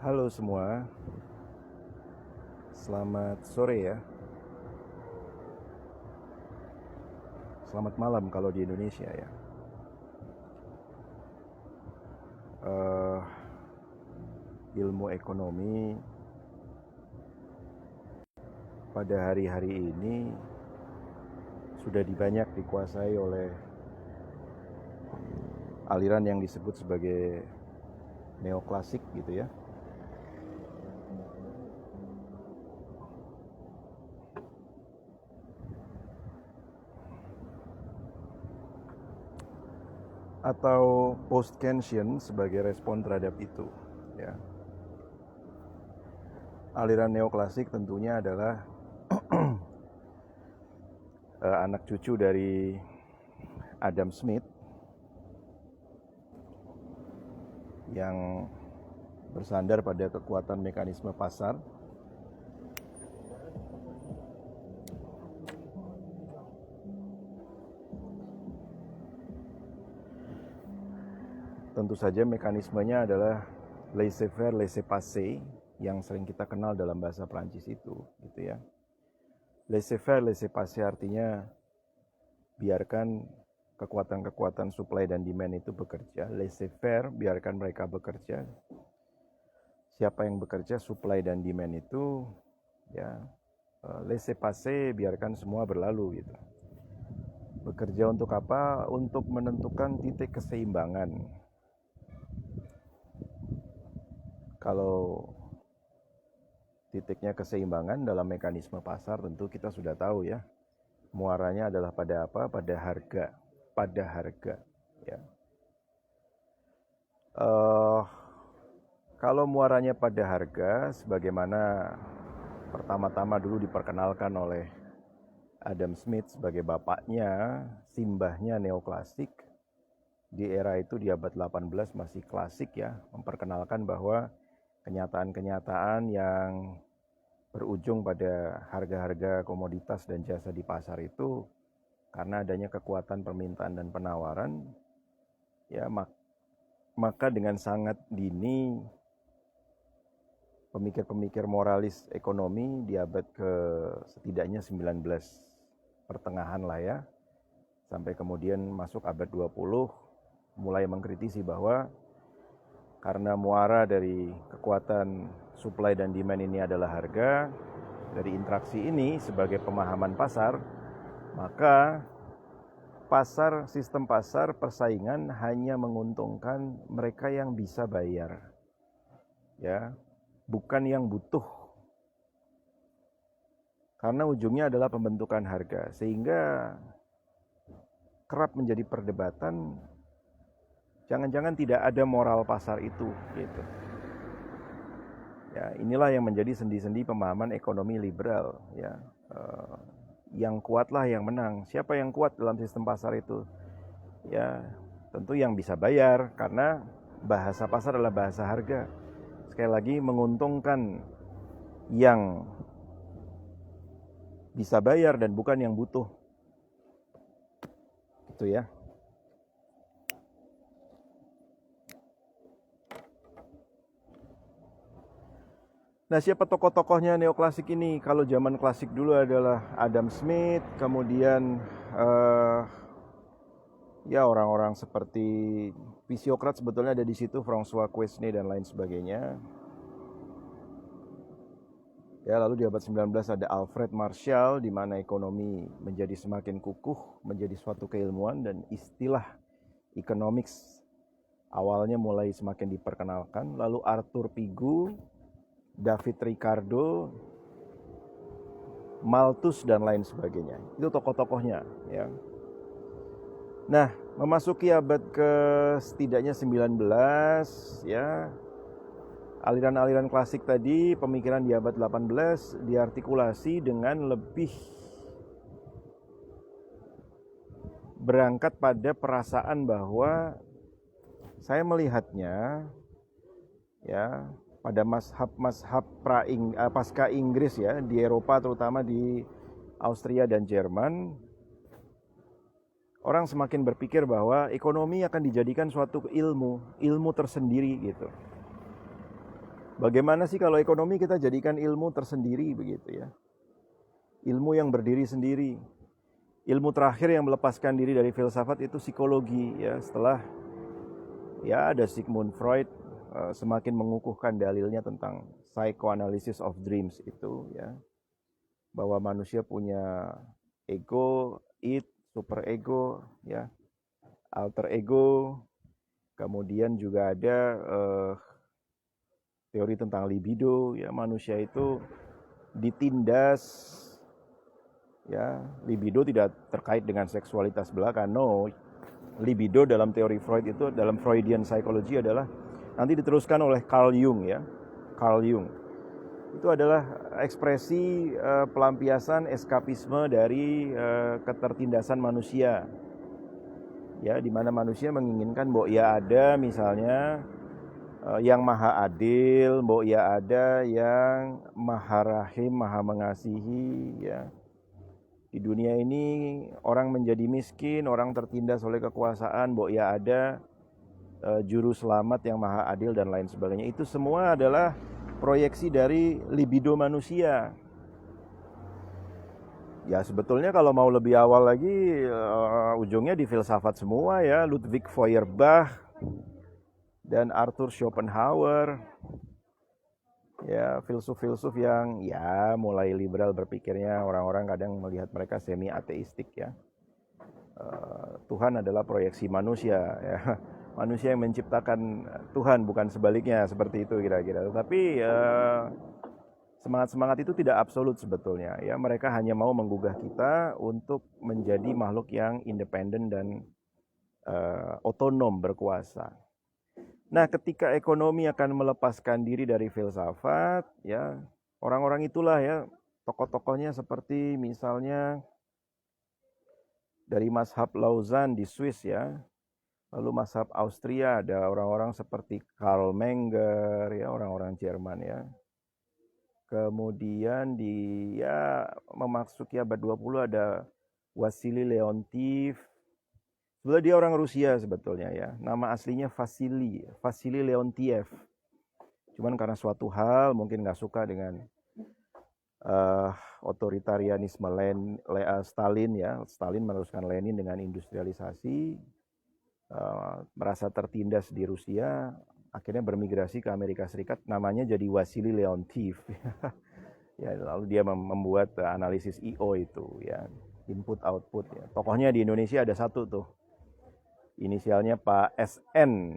Halo semua, selamat sore ya. Selamat malam kalau di Indonesia ya. Eh, Ilmu ekonomi pada hari-hari ini sudah banyak dikuasai oleh aliran yang disebut sebagai neoklasik gitu ya. Atau post-Keynesian sebagai respon terhadap itu ya. Aliran neoklasik tentunya adalah anak cucu dari Adam Smith yang bersandar pada kekuatan mekanisme pasar. Tentu saja mekanismenya adalah laissez-faire, laissez-passer yang sering kita kenal dalam bahasa Prancis itu, gitu ya. Laissez-faire, laissez-passer artinya biarkan kekuatan-kekuatan supply dan demand itu bekerja. Laissez-faire, biarkan mereka bekerja. Siapa yang bekerja, supply dan demand itu, ya, laissez-passer, biarkan semua berlalu gitu. Bekerja untuk apa? Untuk menentukan titik keseimbangan. Kalau titiknya keseimbangan dalam mekanisme pasar tentu kita sudah tahu ya. Muaranya adalah pada apa? Pada harga. Pada harga. Ya. Kalau muaranya pada harga, sebagaimana pertama-tama dulu diperkenalkan oleh Adam Smith sebagai bapaknya, simbahnya neoklasik. Di era itu di abad 18 masih klasik ya, memperkenalkan bahwa kenyataan-kenyataan yang berujung pada harga-harga komoditas dan jasa di pasar itu karena adanya kekuatan permintaan dan penawaran, ya maka dengan sangat dini pemikir-pemikir moralis ekonomi di abad ke setidaknya 19 pertengahan lah ya, sampai kemudian masuk abad 20 mulai mengkritisi bahwa karena muara dari kekuatan supply dan demand ini adalah harga, dari interaksi ini sebagai pemahaman pasar, maka sistem pasar persaingan hanya menguntungkan mereka yang bisa bayar. Ya, bukan yang butuh. Karena ujungnya adalah pembentukan harga, sehingga kerap menjadi perdebatan jangan-jangan tidak ada moral pasar itu gitu. Ya, inilah yang menjadi sendi-sendi pemahaman ekonomi liberal ya. Yang kuatlah yang menang. Siapa yang kuat dalam sistem pasar itu? Ya, tentu yang bisa bayar karena bahasa pasar adalah bahasa harga. Sekali lagi menguntungkan yang bisa bayar dan bukan yang butuh. Itu ya. Nah, siapa tokoh-tokohnya neoklasik ini? Kalau zaman klasik dulu adalah Adam Smith, kemudian ya orang-orang seperti fisiokrat sebetulnya ada di situ, François Quesnay dan lain sebagainya. Ya, lalu di abad 19 ada Alfred Marshall, di mana ekonomi menjadi semakin kukuh, menjadi suatu keilmuan, dan istilah economics awalnya mulai semakin diperkenalkan. Lalu Arthur Pigou, David Ricardo, Malthus dan lain sebagainya. Itu tokoh-tokohnya ya. Nah, memasuki abad ke setidaknya 19 ya. Aliran-aliran klasik tadi, pemikiran di abad 18 diartikulasi dengan lebih berangkat pada perasaan bahwa saya melihatnya ya pada mazhab pasca Inggris ya, di Eropa terutama di Austria dan Jerman, orang semakin berpikir bahwa ekonomi akan dijadikan suatu ilmu tersendiri gitu. Bagaimana sih kalau ekonomi kita jadikan ilmu tersendiri begitu ya. Ilmu yang berdiri sendiri. Ilmu terakhir yang melepaskan diri dari filsafat itu psikologi ya. Setelah ya ada Sigmund Freud semakin mengukuhkan dalilnya tentang psychoanalysis of dreams itu ya. Bahwa manusia punya ego, id, super ego ya, alter ego. Kemudian juga ada teori tentang libido ya, manusia itu ditindas ya. Libido tidak terkait dengan seksualitas belaka, no. Libido dalam teori Freud itu, dalam Freudian psychology adalah nanti diteruskan oleh Carl Jung ya. Carl Jung itu adalah ekspresi pelampiasan eskapisme dari ketertindasan manusia ya, di mana manusia menginginkan bahwa ya ada misalnya yang maha adil, bahwa ya ada yang maha rahim, maha mengasihi ya. Di dunia ini orang menjadi miskin, orang tertindas oleh kekuasaan, bahwa ya ada juru selamat yang maha adil dan lain sebagainya. Itu semua adalah proyeksi dari libido manusia. Ya sebetulnya kalau mau lebih awal lagi ujungnya di filsafat semua ya. Ludwig Feuerbach dan Arthur Schopenhauer. Ya, filsuf-filsuf yang ya mulai liberal berpikirnya, orang-orang kadang melihat mereka semi ateistik ya. Tuhan adalah proyeksi manusia ya. Manusia yang menciptakan Tuhan, bukan sebaliknya, seperti itu kira-kira. Tetapi semangat-semangat itu tidak absolut sebetulnya ya. Mereka hanya mau menggugah kita untuk menjadi makhluk yang independen dan otonom berkuasa. Nah, ketika ekonomi akan melepaskan diri dari filsafat, ya orang-orang itulah ya tokoh-tokohnya seperti misalnya dari mazhab Lausanne di Swiss ya, lalu mazhab Austria ada orang-orang seperti Karl Menger ya, orang-orang Jerman ya. Kemudian di ya memasuki abad 20 ada Wassily Leontief. Sebetulnya dia orang Rusia sebetulnya ya. Nama aslinya Vassily Leontiev. Cuman karena suatu hal mungkin nggak suka dengan otoritarianisme Stalin ya. Stalin meneruskan Lenin dengan industrialisasi. Merasa tertindas di Rusia. Akhirnya bermigrasi ke Amerika Serikat. Namanya jadi Wassily Leontiev. Ya, lalu dia membuat analisis I/O itu ya. Input output ya. Tokohnya di Indonesia ada satu tuh. Inisialnya Pak SN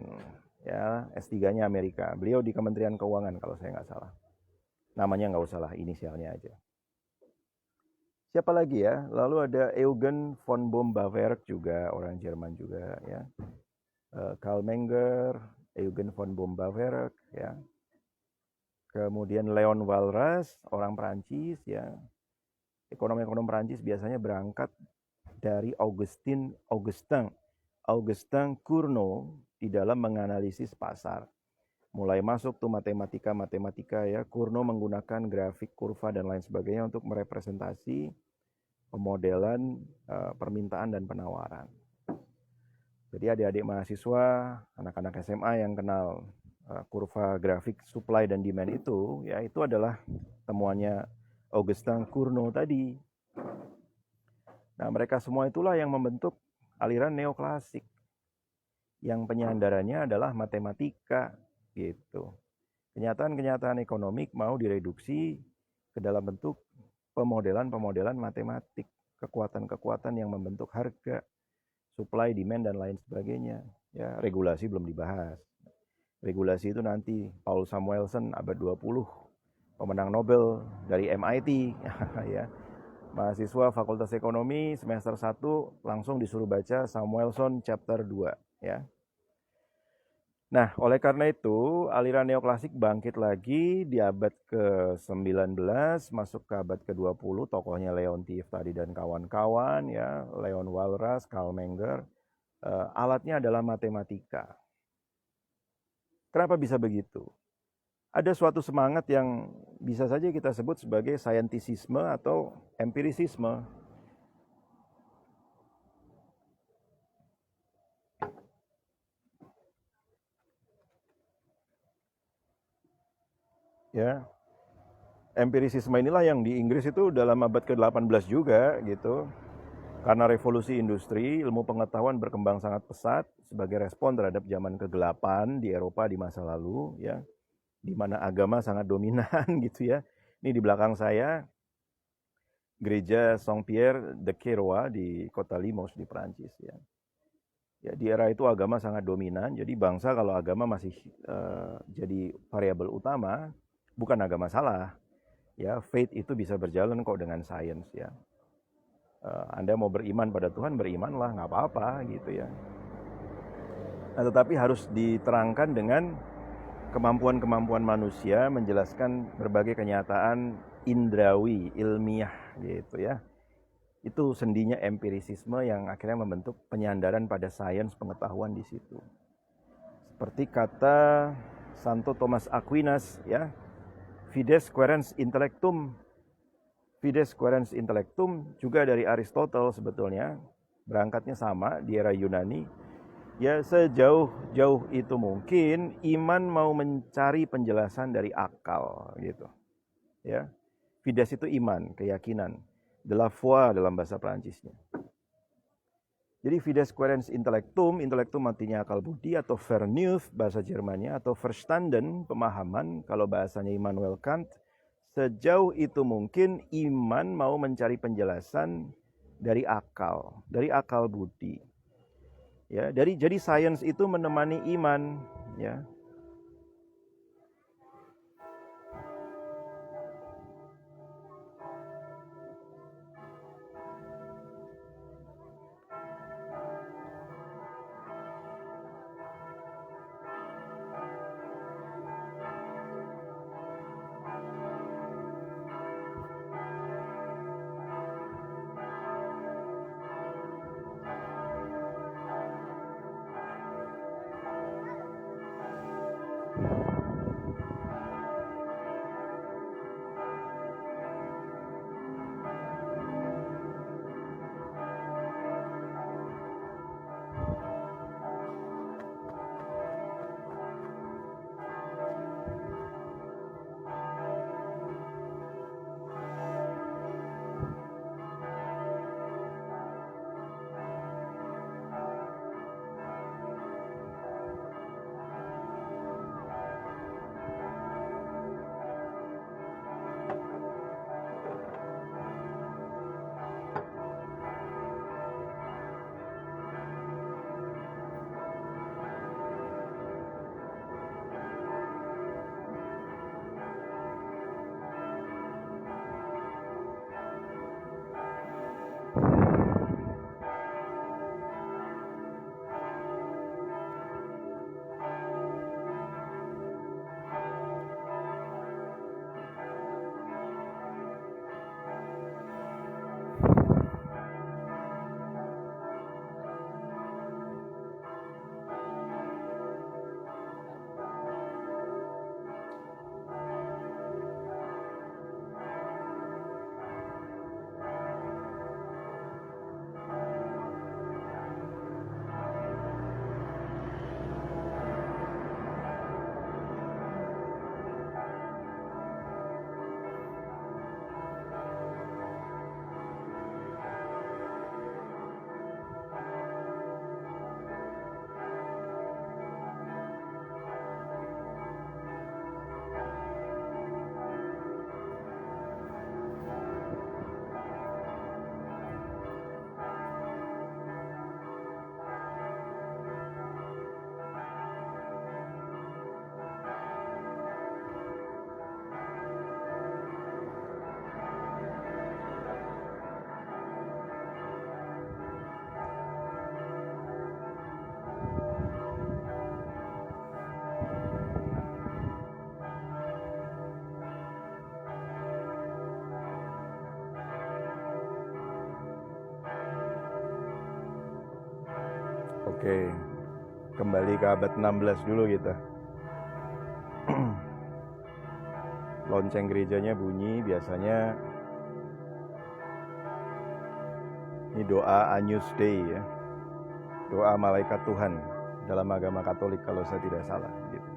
ya, S3-nya Amerika. Beliau di Kementerian Keuangan kalau saya nggak salah. Namanya nggak usah lah, inisialnya aja. Siapa lagi ya? Lalu ada Eugen von Bohm-Bawerk juga, orang Jerman juga ya. Karl Menger, Eugen von Bohm-Bawerk ya. Kemudian Leon Walras, orang Perancis ya. Ekonom-ekonom Perancis biasanya berangkat dari Augustin Cournot di dalam menganalisis pasar. Mulai masuk tuh matematika ya. Cournot menggunakan grafik, kurva dan lain sebagainya untuk merepresentasi pemodelan permintaan dan penawaran. Jadi adik-adik mahasiswa, anak-anak SMA yang kenal kurva grafik supply dan demand itu, ya itu adalah temuannya Augustin Cournot tadi. Nah, mereka semua itulah yang membentuk aliran neoklasik yang penyandarannya adalah matematika gitu. Kenyataan-kenyataan ekonomik mau direduksi ke dalam bentuk pemodelan-pemodelan matematik, kekuatan-kekuatan yang membentuk harga, supply, demand dan lain sebagainya. Ya, regulasi belum dibahas. Regulasi itu nanti Paul Samuelson abad 20, pemenang Nobel dari MIT ya. Mahasiswa Fakultas Ekonomi semester 1 langsung disuruh baca Samuelson chapter 2 ya. Nah, oleh karena itu aliran neoklasik bangkit lagi di abad ke-19 masuk ke abad ke-20, tokohnya Leontiev tadi dan kawan-kawan ya, Leon Walras, Karl Menger. Alatnya adalah matematika. Kenapa bisa begitu? Ada suatu semangat yang bisa saja kita sebut sebagai scientisisme atau empirisisme. Ya, empirisisme inilah yang di Inggris itu dalam abad ke-18 juga gitu. Karena revolusi industri, ilmu pengetahuan berkembang sangat pesat sebagai respon terhadap zaman kegelapan di Eropa di masa lalu, ya, di mana agama sangat dominan gitu ya. Ini di belakang saya gereja Saint-Pierre de Kéroa di kota Limoges di Perancis ya. Ya, di era itu agama sangat dominan, jadi bangsa kalau agama masih jadi variabel utama, bukan agama salah. Ya, faith itu bisa berjalan kok dengan sains ya. Anda mau beriman pada Tuhan, berimanlah, nggak apa-apa gitu ya. Nah, tetapi harus diterangkan dengan kemampuan-kemampuan manusia menjelaskan berbagai kenyataan indrawi, ilmiah gitu ya. Itu sendinya empirisisme yang akhirnya membentuk penyandaran pada sains pengetahuan di situ. Seperti kata Santo Thomas Aquinas ya, fides quaerens intellectum. Fides quaerens intellectum juga dari Aristotle sebetulnya, berangkatnya sama di era Yunani. Ya, sejauh itu mungkin iman mau mencari penjelasan dari akal gitu. Ya. Fides itu iman, keyakinan. De la foi dalam bahasa Perancisnya. Jadi fides quaerens intellectum, intellectum artinya akal budi, atau Vernunft bahasa Jermannya, atau Verstanden, pemahaman kalau bahasanya Immanuel Kant. Sejauh itu mungkin iman mau mencari penjelasan dari akal budi. Ya, jadi sains itu menemani iman, ya. Oke, kembali ke abad 16 dulu kita. Lonceng gerejanya bunyi biasanya. Ini doa Agnus Dei ya. Doa malaikat Tuhan dalam agama Katolik kalau saya tidak salah gitu.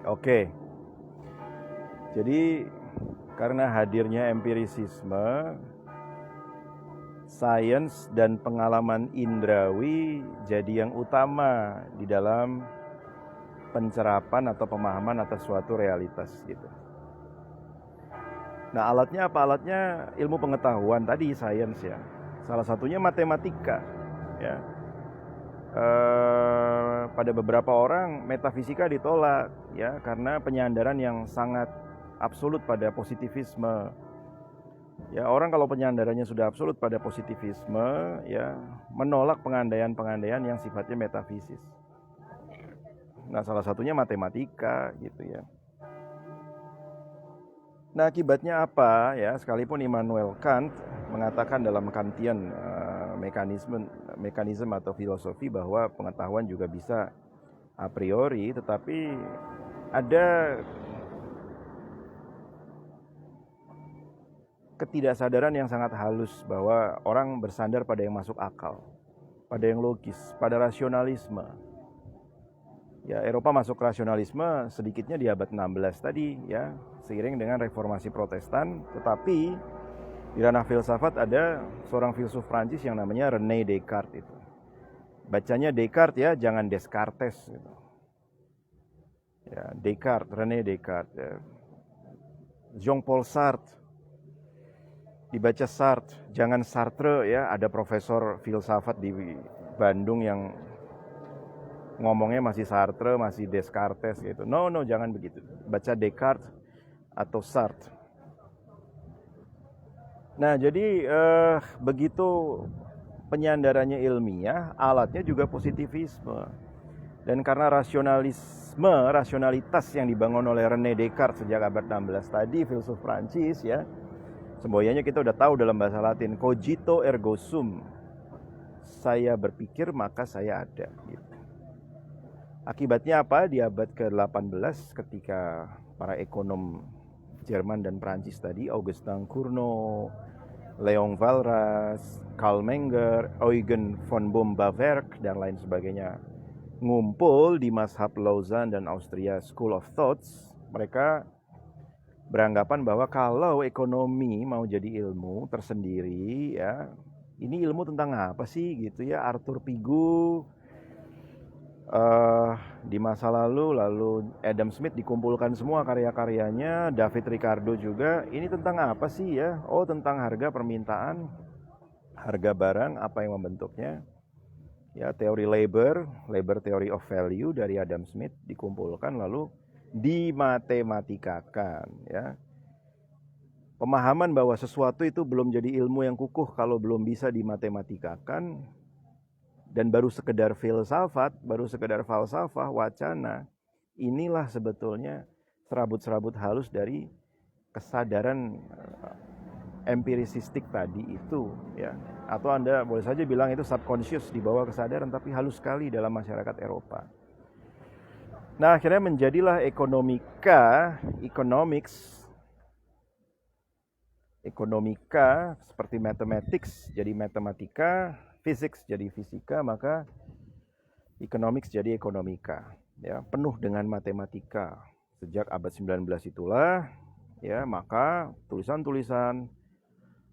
Oke. Jadi karena hadirnya empirisisme, sains dan pengalaman indrawi jadi yang utama di dalam pencerapan atau pemahaman atas suatu realitas gitu. Nah, alatnya apa? Alatnya ilmu pengetahuan tadi, sains ya. Salah satunya matematika ya. Pada beberapa orang metafisika ditolak ya karena penyandaran yang sangat absolut pada positivisme. Ya, orang kalau penyandarannya sudah absolut pada positivisme ya menolak pengandaian-pengandaian yang sifatnya metafisis. Nah, salah satunya matematika gitu ya. Nah, akibatnya apa ya? Sekalipun Immanuel Kant mengatakan dalam Kantian mekanisme atau filosofi bahwa pengetahuan juga bisa a priori, tetapi ada ketidaksadaran yang sangat halus bahwa orang bersandar pada yang masuk akal, pada yang logis, pada rasionalisme. Ya, Eropa masuk rasionalisme sedikitnya di abad 16 tadi ya, seiring dengan reformasi Protestan, tetapi di ranah filsafat ada seorang filsuf Prancis yang namanya René Descartes itu. Bacanya Descartes ya, jangan Descartes gitu. Ya, Descartes, René Descartes ya. Jean-Paul Sartre, dibaca Sartre, jangan Sartre ya. Ada profesor filsafat di Bandung yang ngomongnya masih Sartre, masih Descartes gitu. No, jangan begitu. Baca Descartes atau Sartre. Nah, jadi begitu penyandarannya ilmiah, alatnya juga positivisme. Dan karena rasionalitas yang dibangun oleh René Descartes sejak abad 16 tadi, filsuf Prancis ya, semboyannya kita udah tahu dalam bahasa Latin, cogito ergo sum. Saya berpikir maka saya ada gitu. Akibatnya apa? Di abad ke-18 ketika para ekonom Jerman dan Prancis tadi, Augustin Cournot, Leon Walras, Karl Menger, Eugen von Bombawerk dan lain sebagainya ngumpul di Mazhab Lausanne dan Austria School of Thoughts, mereka beranggapan bahwa kalau ekonomi mau jadi ilmu tersendiri ya, ini ilmu tentang apa sih gitu ya. Arthur Pigou di masa lalu Adam Smith dikumpulkan semua karya-karyanya, David Ricardo juga. Ini tentang apa sih ya? Oh, tentang harga permintaan, harga barang, apa yang membentuknya. Ya, teori labor theory of value dari Adam Smith dikumpulkan lalu dimatematikkan ya. Pemahaman bahwa sesuatu itu belum jadi ilmu yang kukuh kalau belum bisa dimatematikkan, dan baru sekedar filsafat, baru sekedar falsafah, wacana. Inilah sebetulnya serabut-serabut halus dari kesadaran empirisistik tadi itu ya. Atau Anda boleh saja bilang itu subconscious, di bawah kesadaran, tapi halus sekali dalam masyarakat Eropa. Nah, akhirnya menjadilah ekonomika seperti mathematics jadi matematika, physics jadi fisika, maka economics jadi ekonomika ya, penuh dengan matematika. Sejak abad 19 itulah ya, maka tulisan-tulisan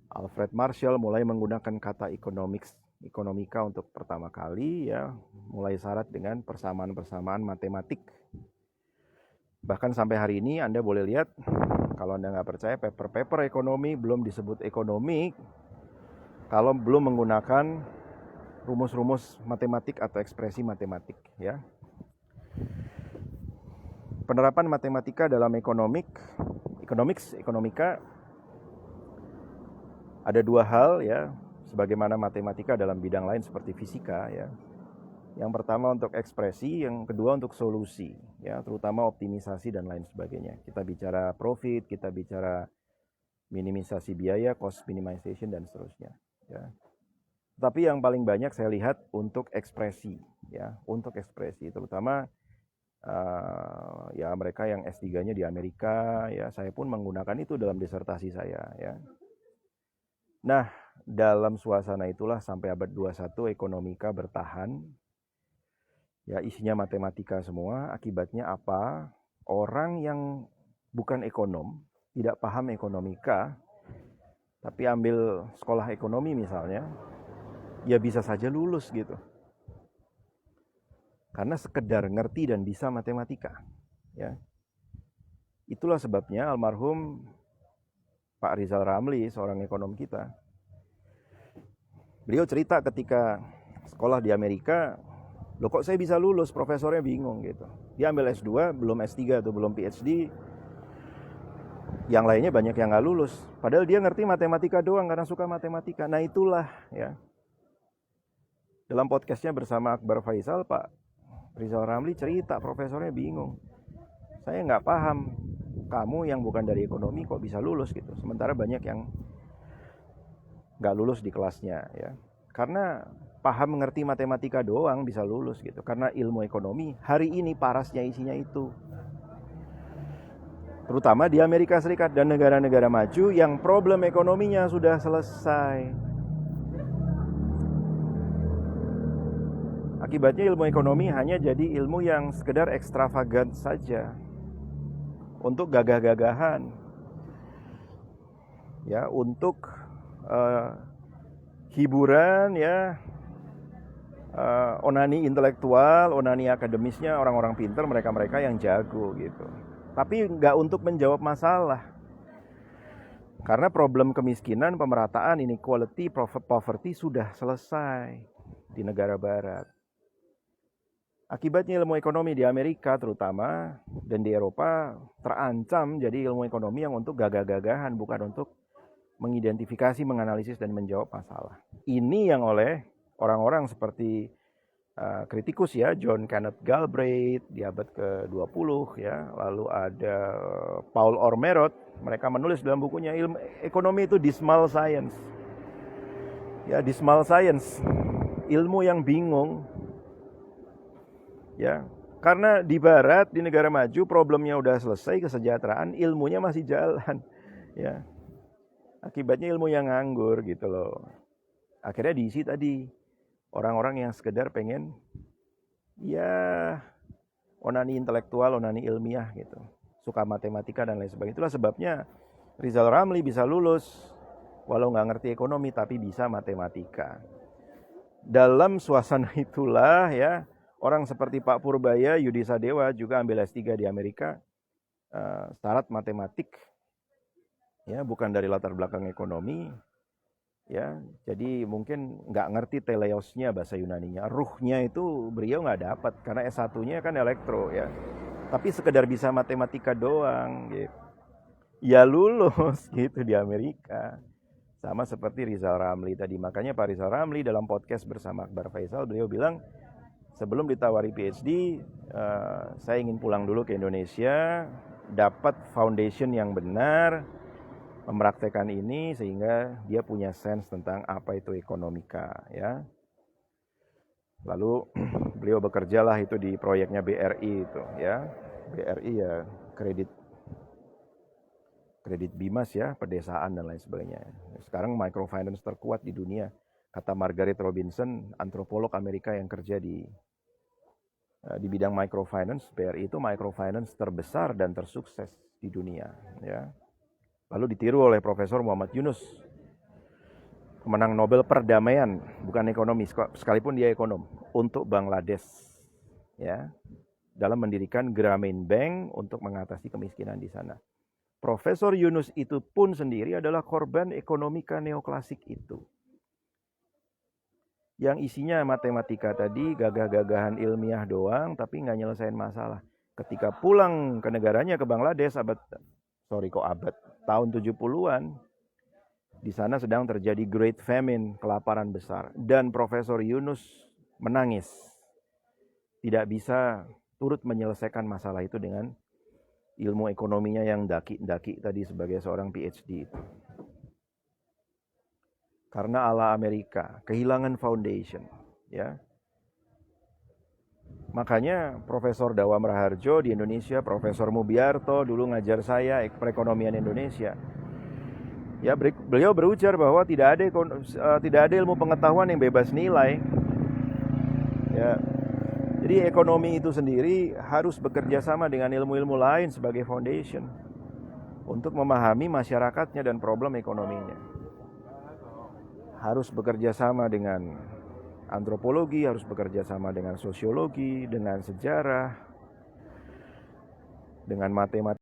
Alfred Marshall mulai menggunakan kata ekonomika untuk pertama kali ya, mulai syarat dengan persamaan-persamaan matematik. Bahkan sampai hari ini Anda boleh lihat, kalau Anda nggak percaya, paper ekonomi belum disebut ekonomi kalau belum menggunakan rumus-rumus matematik atau ekspresi matematik ya. Penerapan matematika dalam ekonomika ada dua hal ya, sebagaimana matematika dalam bidang lain seperti fisika ya. Yang pertama untuk ekspresi, yang kedua untuk solusi ya, terutama optimisasi dan lain sebagainya. Kita bicara profit, kita bicara minimisasi biaya, cost minimization dan seterusnya ya. Tapi yang paling banyak saya lihat untuk ekspresi ya, untuk ekspresi terutama ya mereka yang S3-nya di Amerika ya, saya pun menggunakan itu dalam disertasi saya ya. Nah, dalam suasana itulah sampai abad 21 ekonomika bertahan. Ya, isinya matematika semua. Akibatnya apa? orang yang bukan ekonom, tidak paham ekonomika, tapi ambil sekolah ekonomi misalnya, ya bisa saja lulus gitu. Karena sekedar ngerti dan bisa matematika. Ya. Itulah sebabnya almarhum Pak Rizal Ramli, seorang ekonom kita, beliau cerita ketika sekolah di Amerika, loh kok saya bisa lulus, profesornya bingung gitu. Dia ambil S2, belum S3 atau belum PhD, yang lainnya banyak yang gak lulus. Padahal dia ngerti matematika doang karena suka matematika. Nah itulah ya. Dalam podcastnya bersama Akbar Faisal, Pak Rizal Ramli cerita profesornya bingung. Saya gak paham, kamu yang bukan dari ekonomi kok bisa lulus gitu. Sementara banyak yang gak lulus di kelasnya ya. Karena paham mengerti matematika doang bisa lulus gitu. Karena ilmu ekonomi hari ini parasnya isinya itu. Terutama di Amerika Serikat dan negara-negara maju yang problem ekonominya sudah selesai. Akibatnya ilmu ekonomi hanya jadi ilmu yang sekedar ekstravagan saja. Untuk gagah-gagahan. Ya, untuk hiburan ya. Onani intelektual, onani akademisnya orang-orang pintar, mereka-mereka yang jago gitu. Tapi nggak untuk menjawab masalah. Karena problem kemiskinan, pemerataan, inequality, poverty sudah selesai di negara barat. Akibatnya ilmu ekonomi di Amerika terutama dan di Eropa terancam jadi ilmu ekonomi yang untuk gagah-gagahan, bukan untuk mengidentifikasi, menganalisis, dan menjawab masalah. Ini yang oleh orang-orang seperti kritikus ya, John Kenneth Galbraith di abad ke-20 ya, lalu ada Paul Ormerod, mereka menulis dalam bukunya ilmu ekonomi itu dismal science. Ya, dismal science, ilmu yang bingung. Ya, karena di barat, di negara maju problemnya udah selesai, kesejahteraan, ilmunya masih jalan. Ya. Akibatnya ilmu yang nganggur gitu loh. Akhirnya diisi tadi orang-orang yang sekedar pengen ya onani intelektual, onani ilmiah gitu. Suka matematika dan lain sebagainya. Itulah sebabnya Rizal Ramli bisa lulus walau nggak ngerti ekonomi tapi bisa matematika. Dalam suasana itulah ya, orang seperti Pak Purbaya, Yudi Sadewa juga ambil S3 di Amerika, syarat matematik, ya bukan dari latar belakang ekonomi, ya jadi mungkin nggak ngerti teleosnya bahasa Yunaninya, ruhnya itu beliau nggak dapat karena S1-nya kan elektro ya, tapi sekedar bisa matematika doang, gitu. Ya lulus gitu di Amerika. Sama seperti Rizal Ramli tadi. Makanya Pak Rizal Ramli dalam podcast bersama Akbar Faisal, beliau bilang, sebelum ditawari PhD, saya ingin pulang dulu ke Indonesia, dapat foundation yang benar, mempraktekkan ini sehingga dia punya sense tentang apa itu ekonomika. Ya. Lalu beliau bekerjalah itu di proyeknya BRI itu. Ya. BRI ya kredit Bimas ya, pedesaan dan lain sebagainya. Sekarang microfinance terkuat di dunia. Kata Margaret Robinson, antropolog Amerika yang kerja di bidang microfinance, BRI itu microfinance terbesar dan tersukses di dunia. Ya. Lalu ditiru oleh Profesor Muhammad Yunus, pemenang Nobel Perdamaian, bukan ekonomi, sekalipun dia ekonom, untuk Bangladesh. Ya, dalam mendirikan Grameen Bank untuk mengatasi kemiskinan di sana. Profesor Yunus itu pun sendiri adalah korban ekonomika neoklasik itu. Yang isinya matematika tadi, gagah-gagahan ilmiah doang, tapi nggak nyelesain masalah. Ketika pulang ke negaranya, ke Bangladesh, tahun 70-an, di sana sedang terjadi Great Famine, kelaparan besar. Dan Profesor Yunus menangis. Tidak bisa turut menyelesaikan masalah itu dengan ilmu ekonominya yang daki-daki tadi sebagai seorang PhD itu. Karena ala Amerika, kehilangan foundation, ya. Makanya Profesor Dawam Raharjo di Indonesia, Profesor Mubiarto dulu ngajar saya perekonomian Indonesia. Ya, beliau berujar bahwa tidak ada ilmu pengetahuan yang bebas nilai. Ya. Jadi ekonomi itu sendiri harus bekerja sama dengan ilmu-ilmu lain sebagai foundation untuk memahami masyarakatnya dan problem ekonominya. Harus bekerja sama dengan antropologi, harus bekerja sama dengan sosiologi, dengan sejarah, dengan matematika.